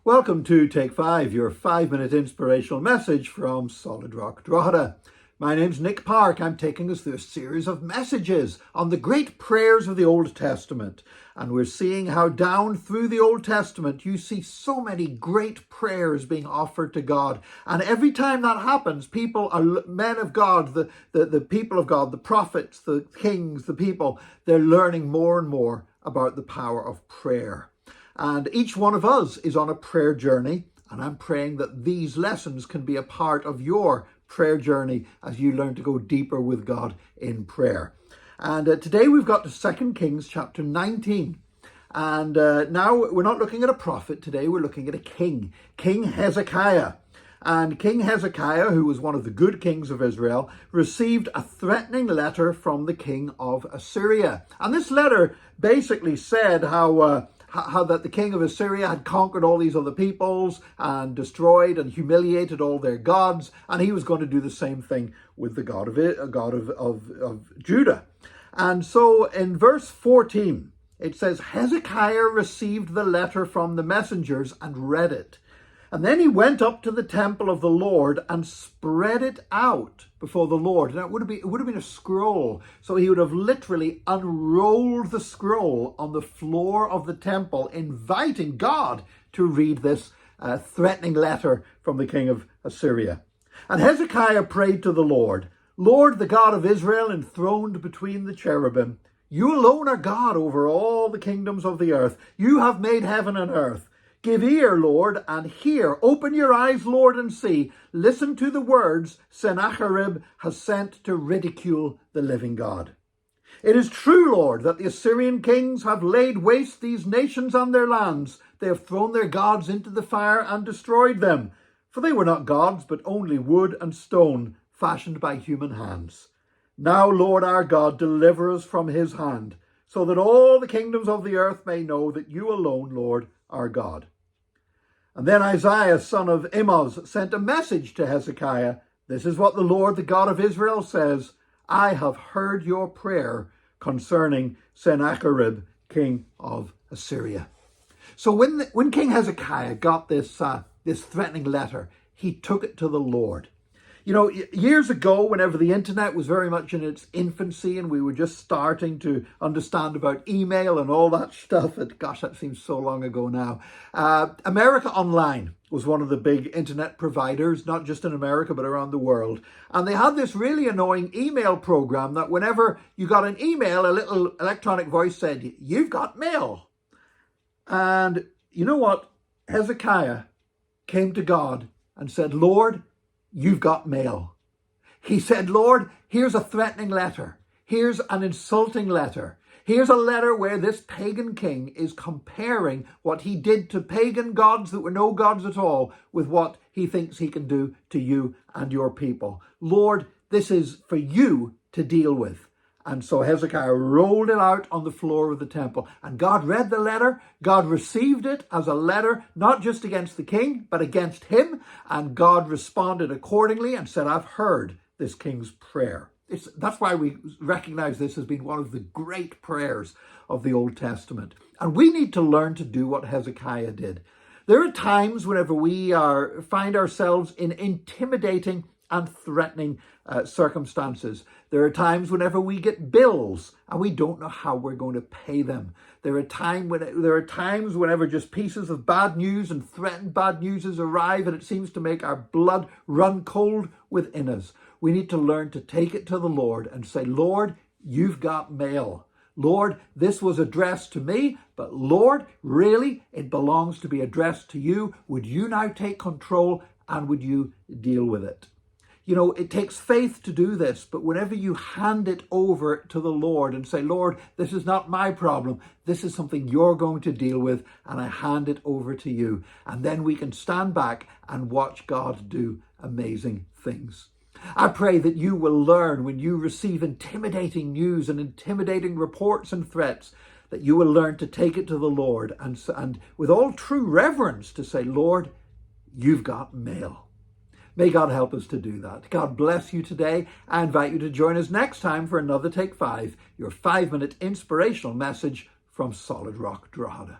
Welcome to Take 5, your 5-minute inspirational message from Solid Rock Drogheda. My name's Nick Park. I'm taking us through a series of messages on the great prayers of the Old Testament. And we're seeing how down through the Old Testament you see so many great prayers being offered to God. And every time that happens, people are men of God, the people of God, the prophets, the kings, the people, they're learning more and more about the power of prayer. And each one of us is on a prayer journey, and I'm praying that these lessons can be a part of your prayer journey as you learn to go deeper with God in prayer. And today we've got to 2 Kings chapter 19. And now we're not looking at a prophet today, we're looking at a king, King Hezekiah. And King Hezekiah, who was one of the good kings of Israel, received a threatening letter from the king of Assyria. And this letter basically said how that the king of Assyria had conquered all these other peoples and destroyed and humiliated all their gods, and he was going to do the same thing with the God of Judah. And so in verse 14, it says, Hezekiah received the letter from the messengers and read it. And then he went up to the temple of the Lord and spread it out before the Lord. Now, it would have been a scroll. So he would have literally unrolled the scroll on the floor of the temple, inviting God to read this threatening letter from the king of Assyria. And Hezekiah prayed to the Lord, Lord, the God of Israel, enthroned between the cherubim, you alone are God over all the kingdoms of the earth. You have made heaven and earth. Give ear, Lord, and hear. Open your eyes, Lord, and see. Listen to the words Sennacherib has sent to ridicule the living God. It is true, Lord, that the Assyrian kings have laid waste these nations and their lands. They have thrown their gods into the fire and destroyed them. For they were not gods, but only wood and stone, fashioned by human hands. Now, Lord our God, deliver us from his hand, so that all the kingdoms of the earth may know that you alone, Lord, our God. And then Isaiah, son of Amoz, sent a message to Hezekiah. This is what the Lord, the God of Israel, says. I have heard your prayer concerning Sennacherib, king of Assyria. So when King Hezekiah got this threatening letter, he took it to the Lord. You know, years ago, whenever the internet was very much in its infancy and we were just starting to understand about email and all that stuff, gosh, that seems so long ago now. America Online was one of the big internet providers, not just in America, but around the world. And they had this really annoying email program that whenever you got an email, a little electronic voice said, you've got mail. And you know what? Hezekiah came to God and said, Lord, you've got mail. He said, Lord, here's a threatening letter. Here's an insulting letter. Here's a letter where this pagan king is comparing what he did to pagan gods that were no gods at all with what he thinks he can do to you and your people. Lord, this is for you to deal with. And so Hezekiah rolled it out on the floor of the temple. And God read the letter. God received it as a letter, not just against the king, but against him. And God responded accordingly and said, I've heard this king's prayer. That's why we recognize this as being one of the great prayers of the Old Testament. And we need to learn to do what Hezekiah did. There are times whenever we find ourselves in intimidating and threatening circumstances. There are times whenever we get bills and we don't know how we're going to pay them. There are times whenever just pieces of bad news and threatened bad news arrive and it seems to make our blood run cold within us. We need to learn to take it to the Lord and say, Lord, you've got mail. Lord, this was addressed to me, but Lord, really, it belongs to be addressed to you. Would you now take control and would you deal with it? You know, it takes faith to do this, but whenever you hand it over to the Lord and say, Lord, this is not my problem. This is something you're going to deal with, and I hand it over to you. And then we can stand back and watch God do amazing things. I pray that you will learn when you receive intimidating news and intimidating reports and threats, that you will learn to take it to the Lord and with all true reverence to say, Lord, you've got mail. May God help us to do that. God bless you today. I invite you to join us next time for another Take 5, your 5-minute inspirational message from Solid Rock Drogheda.